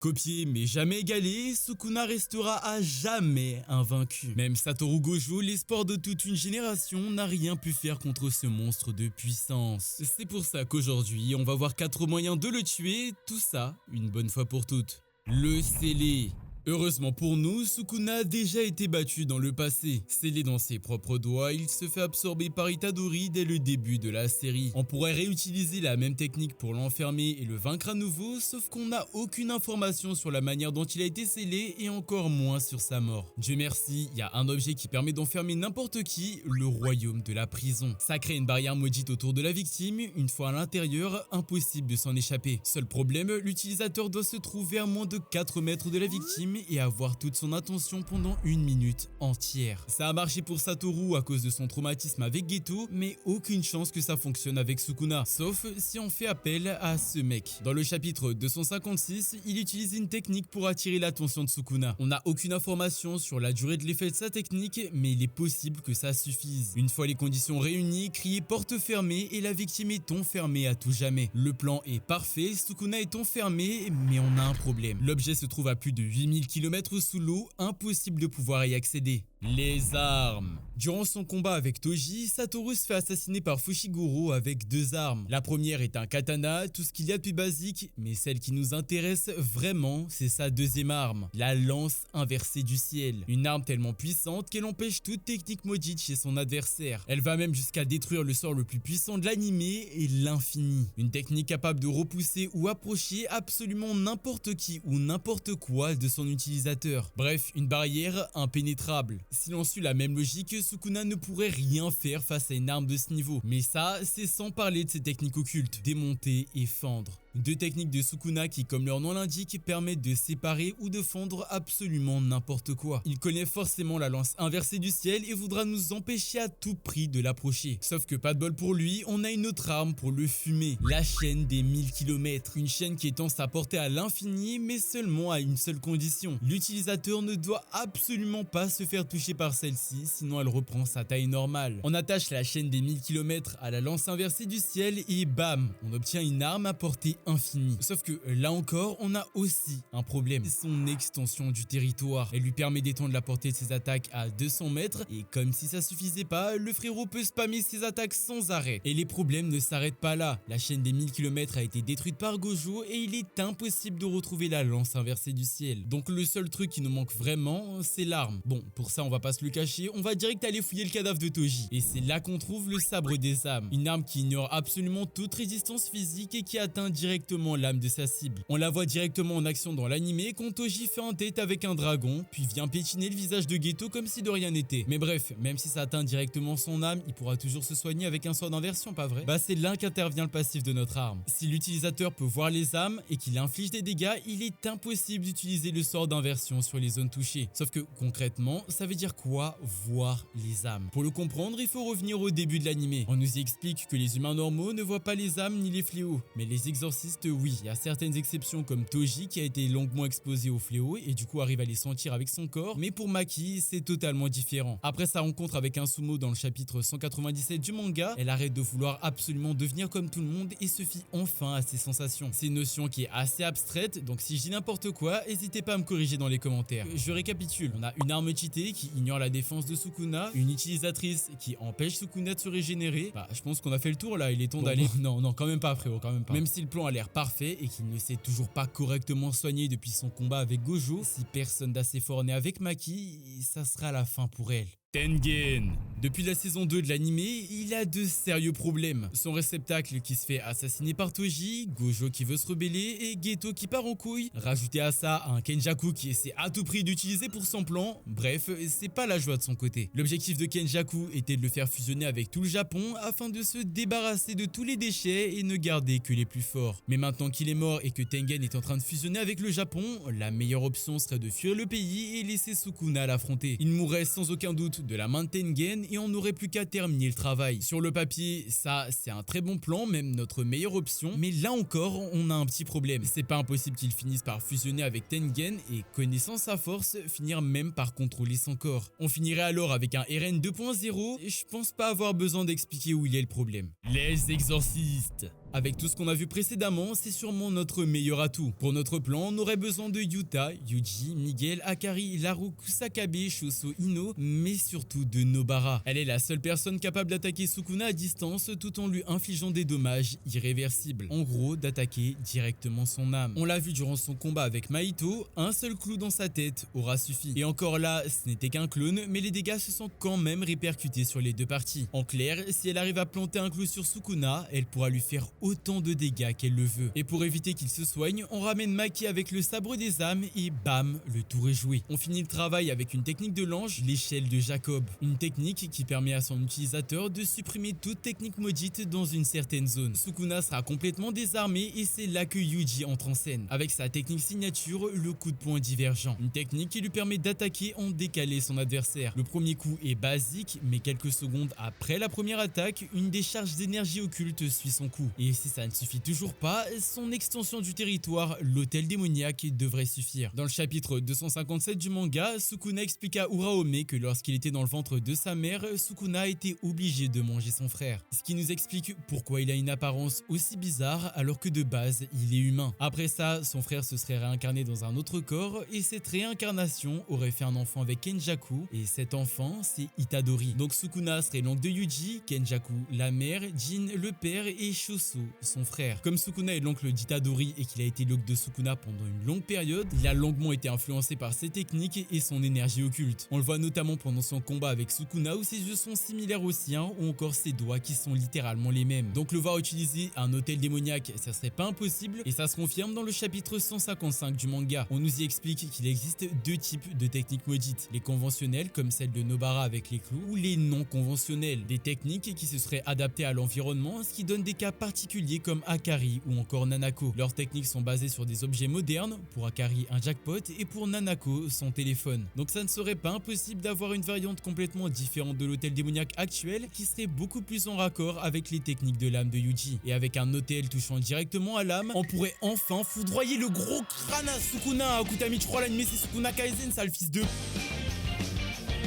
Copié mais jamais égalé, Sukuna restera à jamais invaincu. Même Satoru Gojo, l'espoir de toute une génération, n'a rien pu faire contre ce monstre de puissance. C'est pour ça qu'aujourd'hui, on va voir 4 moyens de le tuer, tout ça une bonne fois pour toutes. Le scellé. Heureusement pour nous, Sukuna a déjà été battu dans le passé. Scellé dans ses propres doigts, il se fait absorber par Itadori dès le début de la série. On pourrait réutiliser la même technique pour l'enfermer et le vaincre à nouveau, sauf qu'on n'a aucune information sur la manière dont il a été scellé et encore moins sur sa mort. Dieu merci, il y a un objet qui permet d'enfermer n'importe qui, le royaume de la prison. Ça crée une barrière maudite autour de la victime, une fois à l'intérieur, impossible de s'en échapper. Seul problème, l'utilisateur doit se trouver à moins de 4 mètres de la victime et avoir toute son attention pendant 1 minute entière. Ça a marché pour Satoru à cause de son traumatisme avec Geto, mais aucune chance que ça fonctionne avec Sukuna, sauf si on fait appel à ce mec. Dans le chapitre 256, il utilise une technique pour attirer l'attention de Sukuna. On n'a aucune information sur la durée de l'effet de sa technique, mais il est possible que ça suffise. Une fois les conditions réunies, crier porte fermée et la victime est enfermée à tout jamais. Le plan est parfait, Sukuna est enfermé, mais on a un problème. L'objet se trouve à plus de 8000 km sous l'eau, impossible de pouvoir y accéder. Les armes. Durant son combat avec Toji, Satoru se fait assassiner par Fushiguro avec 2 armes. La première est un katana, tout ce qu'il y a de plus basique, mais celle qui nous intéresse vraiment, c'est sa deuxième arme, la lance inversée du ciel. Une arme tellement puissante qu'elle empêche toute technique maudite chez son adversaire. Elle va même jusqu'à détruire le sort le plus puissant de l'animé et l'infini. Une technique capable de repousser ou approcher absolument n'importe qui ou n'importe quoi de son utilisateur. Bref, une barrière impénétrable. Si l'on suit la même logique, Sukuna ne pourrait rien faire face à une arme de ce niveau. Mais ça, c'est sans parler de ses techniques occultes, démonter et fendre. 2 techniques de Sukuna qui, comme leur nom l'indique, permettent de séparer ou de fendre absolument n'importe quoi. Il connaît forcément la lance inversée du ciel et voudra nous empêcher à tout prix de l'approcher. Sauf que pas de bol pour lui, on a une autre arme pour le fumer, la chaîne des 1000 km. Une chaîne qui étend sa portée à l'infini, mais seulement à une seule condition. L'utilisateur ne doit absolument pas se faire toucher par celle-ci, sinon elle reprend sa taille normale. On attache la chaîne des 1000 km à la lance inversée du ciel et bam, on obtient une arme à portée infinie. Sauf que là encore, on a aussi un problème. Son extension du territoire. Elle lui permet d'étendre la portée de ses attaques à 200 mètres et comme si ça suffisait pas, le frérot peut spammer ses attaques sans arrêt. Et les problèmes ne s'arrêtent pas là. La chaîne des 1000 km a été détruite par Gojo et il est impossible de retrouver la lance inversée du ciel. Donc le seul truc qui nous manque vraiment, c'est l'arme. Bon, pour ça on va pas se le cacher, on va direct aller fouiller le cadavre de Toji. Et c'est là qu'on trouve le sabre des âmes. Une arme qui ignore absolument toute résistance physique et qui atteint directement l'âme de sa cible. On la voit directement en action dans l'animé quand Toji fait un tête avec un dragon, puis vient pétiner le visage de Geto comme si de rien n'était. Mais bref, même si ça atteint directement son âme, il pourra toujours se soigner avec un sort d'inversion, pas vrai? Bah c'est là qu'intervient le passif de notre arme. Si l'utilisateur peut voir les âmes et qu'il inflige des dégâts, il est impossible d'utiliser le sort d'inversion sur les zones touchées. Sauf que concrètement, ça veut dire quoi voir les âmes? Pour le comprendre, il faut revenir au début de l'animé. On nous y explique que les humains normaux ne voient pas les âmes ni les fléaux, mais les exorcistes oui. Il y a certaines exceptions comme Toji qui a été longuement exposé aux fléaux et du coup arrive à les sentir avec son corps, mais pour Maki c'est totalement différent. Après sa rencontre avec un sumo dans le chapitre 197 du manga, elle arrête de vouloir absolument devenir comme tout le monde et se fie enfin à ses sensations. C'est une notion qui est assez abstraite, donc si je dis n'importe quoi, n'hésitez pas à me corriger dans les commentaires. Je récapitule, on a une arme cheatée qui ignore la défense de Sukuna, une utilisatrice qui empêche Sukuna de se régénérer. Bah je pense qu'on a fait le tour là, il est temps d'aller... Non, quand même pas frérot, quand même pas. Même si le plan a l'air parfait et qu'il ne s'est toujours pas correctement soigné depuis son combat avec Gojo, si personne d'assez fort n'est avec Maki, ça sera la fin pour elle. Tengen. Depuis la saison 2 de l'animé, il a de sérieux problèmes. Son réceptacle qui se fait assassiner par Toji, Gojo qui veut se rebeller et Geto qui part en couille. Rajouter à ça un Kenjaku qui essaie à tout prix d'utiliser pour son plan. Bref, c'est pas la joie de son côté. L'objectif de Kenjaku était de le faire fusionner avec tout le Japon afin de se débarrasser de tous les déchets et ne garder que les plus forts. Mais maintenant qu'il est mort et que Tengen est en train de fusionner avec le Japon, la meilleure option serait de fuir le pays et laisser Sukuna l'affronter. Il mourrait sans aucun doute de la main de Tengen et on n'aurait plus qu'à terminer le travail. Sur le papier, ça c'est un très bon plan, même notre meilleure option, mais là encore on a un petit problème. C'est pas impossible qu'il finisse par fusionner avec Tengen et connaissant sa force, finir même par contrôler son corps. On finirait alors avec un RN 2.0 et je pense pas avoir besoin d'expliquer où il est le problème. Les exorcistes. Avec tout ce qu'on a vu précédemment, c'est sûrement notre meilleur atout. Pour notre plan, on aurait besoin de Yuta, Yuji, Miguel, Akari, Laru, Kusakabe, Shoso, Ino, mais surtout de Nobara. Elle est la seule personne capable d'attaquer Sukuna à distance tout en lui infligeant des dommages irréversibles. En gros, d'attaquer directement son âme. On l'a vu durant son combat avec Mahito, un seul clou dans sa tête aura suffi. Et encore là, ce n'était qu'un clone, mais les dégâts se sont quand même répercutés sur les deux parties. En clair, si elle arrive à planter un clou sur Sukuna, elle pourra lui faire autant de dégâts qu'elle le veut. Et pour éviter qu'il se soigne, on ramène Maki avec le sabre des âmes et bam, le tour est joué. On finit le travail avec une technique de l'ange, l'échelle de Jacob. Une technique qui permet à son utilisateur de supprimer toute technique maudite dans une certaine zone. Sukuna sera complètement désarmé et c'est là que Yuji entre en scène. Avec sa technique signature, le coup de poing divergent. Une technique qui lui permet d'attaquer en décalé son adversaire. Le premier coup est basique, mais quelques secondes après la première attaque, une décharge d'énergie occulte suit son coup. Et si ça ne suffit toujours pas, son extension du territoire, l'hôtel démoniaque, devrait suffire. Dans le chapitre 257 du manga, Sukuna explique à Uraome que lorsqu'il était dans le ventre de sa mère, Sukuna a été obligé de manger son frère. Ce qui nous explique pourquoi il a une apparence aussi bizarre alors que de base, il est humain. Après ça, son frère se serait réincarné dans un autre corps et cette réincarnation aurait fait un enfant avec Kenjaku et cet enfant, c'est Itadori. Donc Sukuna serait l'oncle de Yuji, Kenjaku la mère, Jin le père et Shoso son frère. Comme Sukuna est l'oncle d'Itadori et qu'il a été l'oncle de Sukuna pendant une longue période, il a longuement été influencé par ses techniques et son énergie occulte. On le voit notamment pendant son combat avec Sukuna où ses yeux sont similaires aux siens ou encore ses doigts qui sont littéralement les mêmes. Donc le voir utiliser un hôtel démoniaque, ça serait pas impossible et ça se confirme dans le chapitre 155 du manga. On nous y explique qu'il existe deux types de techniques maudites, les conventionnelles comme celle de Nobara avec les clous ou les non conventionnelles, des techniques qui se seraient adaptées à l'environnement, ce qui donne des cas particuliers comme Akari ou encore Nanako. Leurs techniques sont basées sur des objets modernes, pour Akari un jackpot et pour Nanako son téléphone. Donc ça ne serait pas impossible d'avoir une variante complètement différente de l'hôtel démoniaque actuel qui serait beaucoup plus en raccord avec les techniques de l'âme de Yuji. Et avec un hôtel touchant directement à l'âme, on pourrait enfin foudroyer le gros crâne à Sukuna. Akutami, tu crois l'anime c'est Sukuna Kaisen, ça le fils de...